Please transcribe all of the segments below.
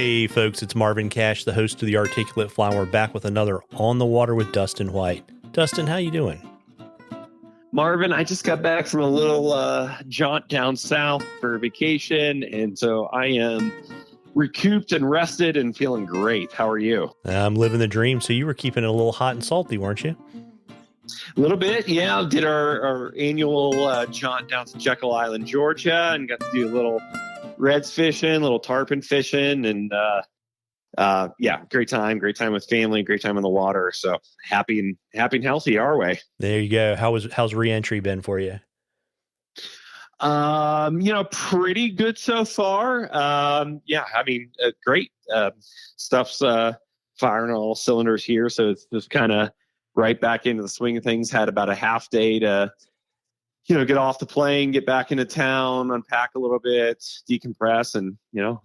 Hey folks, it's Marvin Cash, the host of The Articulate Fly, and we're back with another On the Water with Dustin White. Dustin, how you doing? Marvin, I just got back from a little jaunt down south for vacation, and so I am recouped and rested and feeling great. How are you? I'm living the dream. So you were keeping it a little hot and salty, weren't you? A little bit, yeah. Did our annual jaunt down to Jekyll Island, Georgia, and got to do a little reds fishing, a little tarpon fishing, and yeah, great time with family, great time on the water. So happy and healthy our way. There you go. How's re-entry been for you? Pretty good so far. Yeah, I mean, great. Stuff's firing all cylinders here. So it's just kind of right back into the swing of things. Had about a half day to, get off the plane, get back into town, unpack a little bit, decompress, and,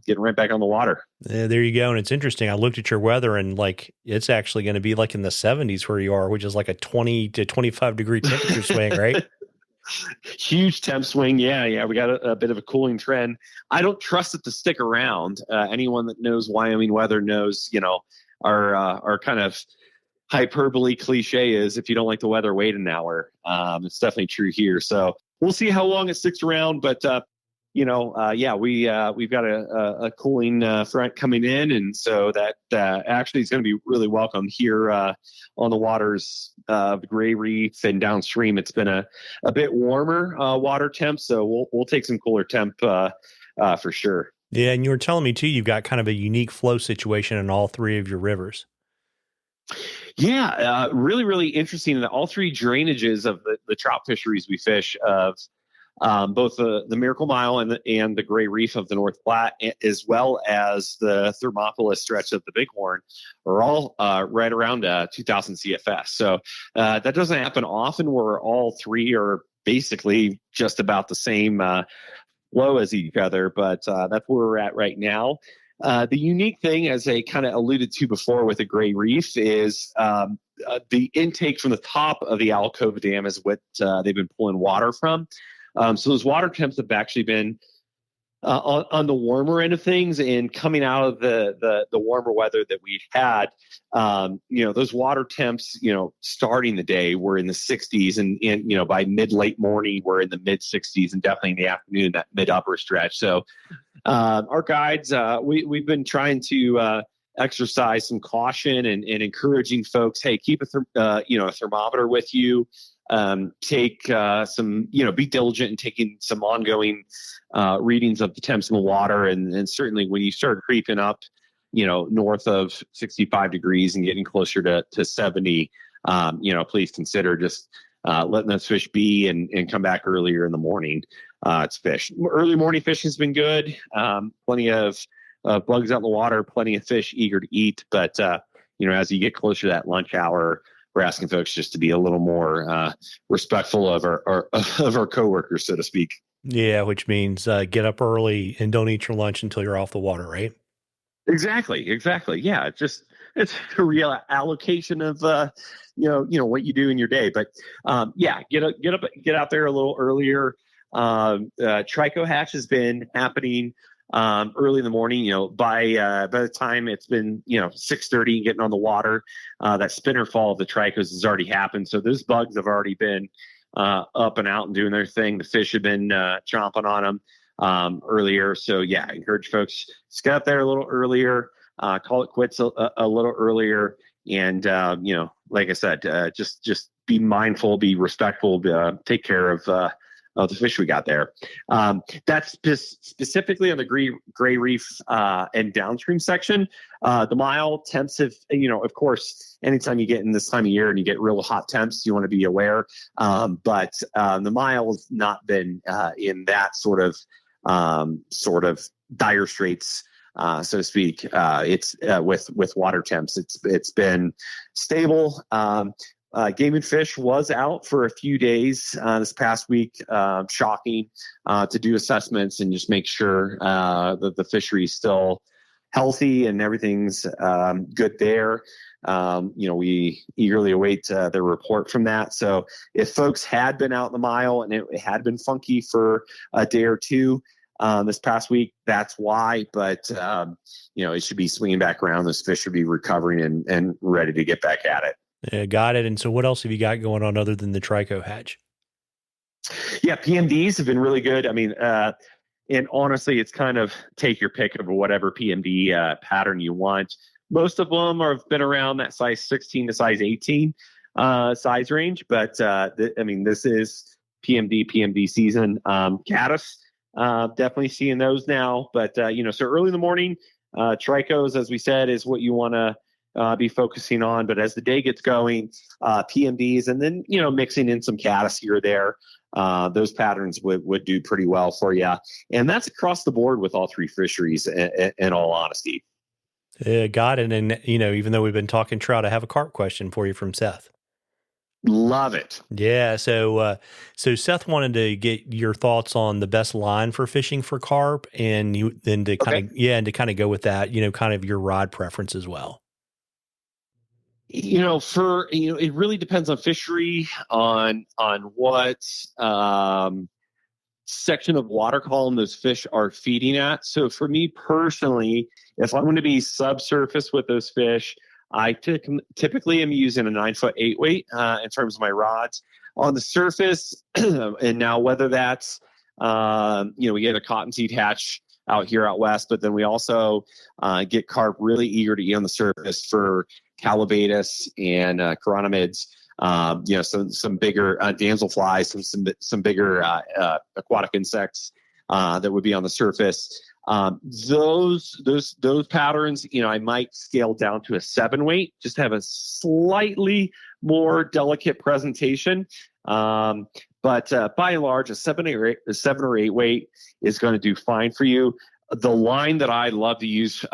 getting right back on the water. There you go. And it's interesting. I looked at your weather and it's actually going to be like in the 70s where you are, which is like a 20 to 25 degree temperature swing, right? Huge temp swing. Yeah. We got a bit of a cooling trend. I don't trust it to stick around. Anyone that knows Wyoming weather knows, our kind of hyperbole cliche is if you don't like the weather, wait an hour. It's definitely true here. So we'll see how long it sticks around. But, we've got a cooling front coming in. And so that actually is going to be really welcome here on the waters of the Gray Reef and downstream. It's been a bit warmer water temp. So we'll take some cooler temp for sure. Yeah. And you were telling me too, you've got kind of a unique flow situation in all three of your rivers. Yeah, really, really interesting. All three drainages of the trout fisheries we fish of both the Miracle Mile and the Gray Reef of the North Platte, as well as the Thermopolis stretch of the Bighorn, are all right around 2,000 CFS. So that doesn't happen often where all three are basically just about the same flow as each other, but that's where we're at right now. The unique thing, as I kind of alluded to before with the Gray Reef, is the intake from the top of the Alcova Dam is what they've been pulling water from. So those water temps have actually been on the warmer end of things, and coming out of the warmer weather that we had, those water temps, starting the day were in the 60s, and by late morning we're in the mid 60s, and definitely in the afternoon that mid upper stretch. So our guides, we've been trying to exercise some caution and encouraging folks, hey, keep a thermometer with you. Take some, be diligent in taking some ongoing readings of the temps in the water. And certainly when you start creeping up, north of 65 degrees and getting closer to 70, please consider just letting those fish be and come back earlier in the morning to fish. Early morning fishing has been good. Plenty of bugs out in the water, plenty of fish eager to eat. But, as you get closer to that lunch hour, we're asking folks just to be a little more respectful of our coworkers, so to speak. Yeah, which means get up early and don't eat your lunch until you're off the water, right? Exactly. Yeah, it's a real allocation of what you do in your day. But get out there a little earlier. Trico hatch has been happening early in the morning. By the time it's been 6:30 and getting on the water, that spinner fall of the tricos has already happened. So those bugs have already been up and out and doing their thing. The fish have been chomping on them earlier. So yeah, I encourage folks to get up there a little earlier, call it quits a little earlier, and like I said, just be mindful, be respectful, take care of the fish we got there. That's specifically on the Gray Reef and downstream section. The mile temps have, of course, anytime you get in this time of year and you get real hot temps, you want to be aware. But the mile has not been in that sort of dire straits, so to speak. It's with water temps. It's been stable. Game and Fish was out for a few days this past week, shocking, to do assessments and just make sure that the fishery is still healthy and everything's good there. We eagerly await the report from that. So if folks had been out in the mile and it had been funky for a day or two, this past week. That's why. But, it should be swinging back around. Those fish should be recovering and ready to get back at it. Yeah, got it. And so what else have you got going on other than the trico hatch? Yeah, PMDs have been really good. I mean, and honestly, it's kind of take your pick of whatever PMD pattern you want. Most of them have been around that size 16 to size 18 size range. But, this is PMD season. Caddis, definitely seeing those now. But, so early in the morning, tricos, as we said, is what you want to be focusing on. But as the day gets going, PMDs, and then, mixing in some caddis here or there. Those patterns would do pretty well for you. And that's across the board with all three fisheries, in all honesty. Got it. And, even though we've been talking trout, I have a carp question for you from Seth. Love it. Yeah. So Seth wanted to get your thoughts on the best line for fishing for carp, and to kind of go with that, kind of your rod preference as well. It really depends on fishery, on what section of water column those fish are feeding at. So for me personally, if I'm going to be subsurface with those fish, I typically am using a 9-foot 8 weight in terms of my rods. On the surface, and now whether that's we get a cottonseed hatch out here out west, but then we also get carp really eager to eat on the surface for calabatus and chironomids. Some bigger damselflies, some bigger aquatic insects that would be on the surface. Those patterns, I might scale down to a 7 weight, just have a slightly more delicate presentation. But by and large, a 7 or 8 weight is going to do fine for you. The line that I love to use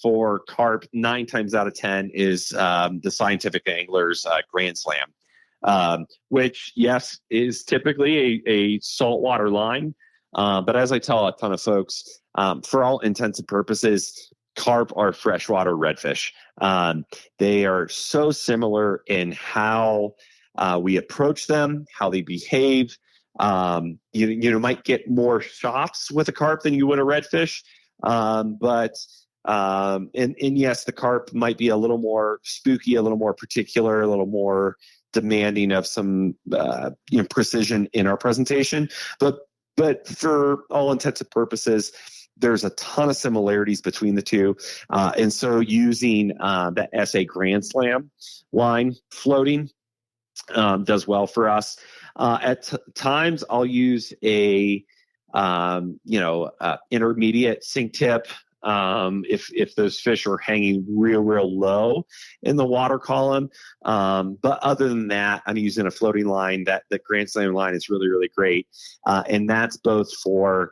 for carp 9 times out of 10 is the Scientific Angler's Grand Slam, which, yes, is typically a saltwater line. But as I tell a ton of folks, for all intents and purposes, carp are freshwater redfish. They are so similar in how we approach them, how they behave. You might get more shots with a carp than you would a redfish. But yes, the carp might be a little more spooky, a little more particular, a little more demanding of some, precision in our presentation. But for all intents and purposes, there's a ton of similarities between the two. And so using the SA Grand Slam line floating does well for us. At times, I'll use a intermediate sink tip if those fish are hanging real low in the water column. But other than that, I'm using a floating line. That the Grand Slam line is really great, and that's both for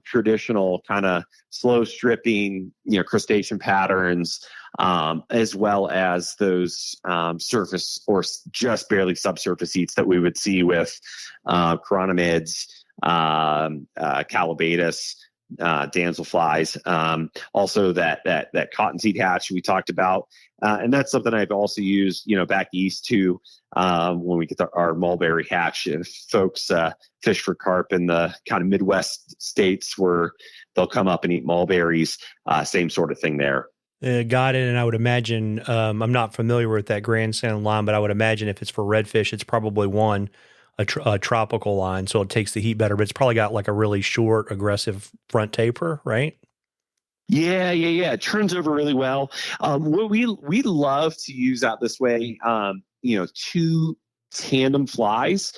traditional kind of slow stripping, crustacean patterns, as well as those surface or just barely subsurface eats that we would see with chironomids, calabatus, damselflies, also that cottonseed hatch we talked about, and that's something I've also used, back east too, when we get our mulberry hatch. If folks fish for carp in the kind of Midwest states where they'll come up and eat mulberries, same sort of thing there. Got it. And I would imagine, I'm not familiar with that Grand Slam line, but I would imagine if it's for redfish, it's probably a tropical line, so it takes the heat better, but it's probably got like a really short, aggressive front taper, right? Yeah. It turns over really well. What we love to use out this way, 2 tandem flies.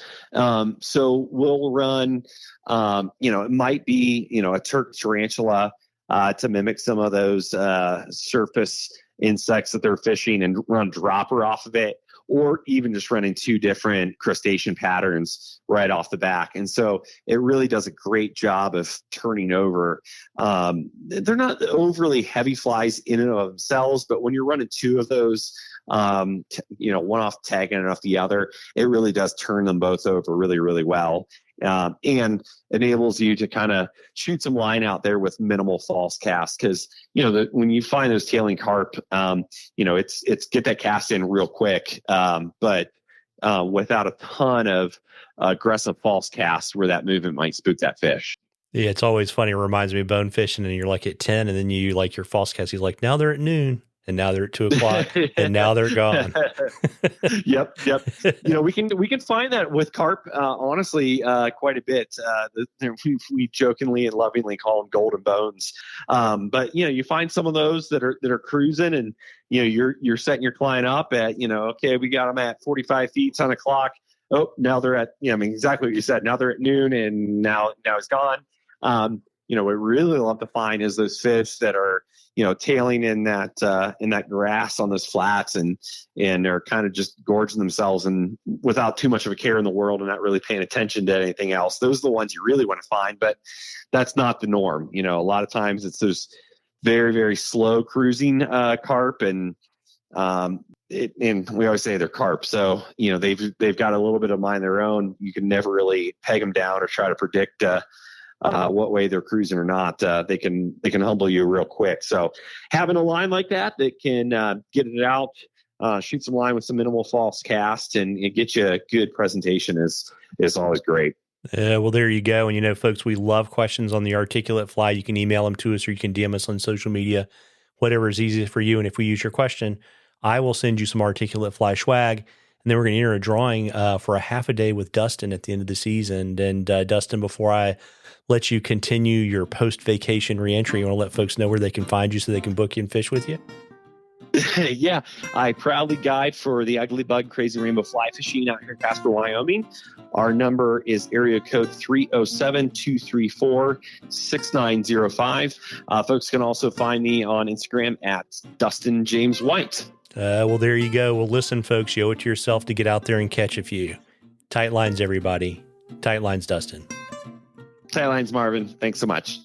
So we'll run, it might be, a Turk tarantula to mimic some of those surface insects that they're fishing, and run dropper off of it, or even just running 2 different crustacean patterns right off the back. And so it really does a great job of turning over. They're not overly heavy flies in and of themselves, but when you're running 2 of those, one off tag and off the other, it really does turn them both over really well. And enables you to kind of shoot some line out there with minimal false cast. Because, when you find those tailing carp, it's get that cast in real quick, but without a ton of aggressive false casts where that movement might spook that fish. Yeah, it's always funny. It reminds me of bone fishing, and you're like at 10, and then you like your false cast. He's like, now they're at noon, and now they're at 2 o'clock, and now they're gone. Yep. We can find that with carp, honestly, quite a bit. We jokingly and lovingly call them golden bones. But you find some of those that are cruising, and you're setting your client up at okay, we got them at 45 feet on a clock. Oh, now they're at exactly what you said. Now they're at noon, and now it's gone. What we really love to find is those fish that are tailing in that grass on those flats, and they're kind of just gorging themselves and without too much of a care in the world and not really paying attention to anything else. Those are the ones you really want to find, but that's not the norm. A lot of times it's those very, very slow cruising carp, and we always say they're carp, so they've got a little bit of mind of their own. You can never really peg them down or try to predict what way they're cruising or not. They can humble you real quick. So having a line like that can get it out, shoot some line with some minimal false cast, and get you a good presentation is always great. Well, there you go. And folks, we love questions on the articulate fly. You can email them to us, or you can DM us on social media, whatever is easiest for you. And if we use your question, I will send you some articulate fly swag. And then we're going to enter a drawing for a half a day with Dustin at the end of the season. And Dustin, before I let you continue your post-vacation reentry, you want to let folks know where they can find you so they can book you and fish with you? Yeah, I proudly guide for the Ugly Bug Crazy Rainbow Fly Fishing out here in Casper, Wyoming. Our number is area code 307-234-6905. Folks can also find me on Instagram at Dustin James White. Well, there you go. Well, listen, folks, you owe it to yourself to get out there and catch a few. Tight lines, everybody. Tight lines, Dustin. Tight lines, Marvin. Thanks so much.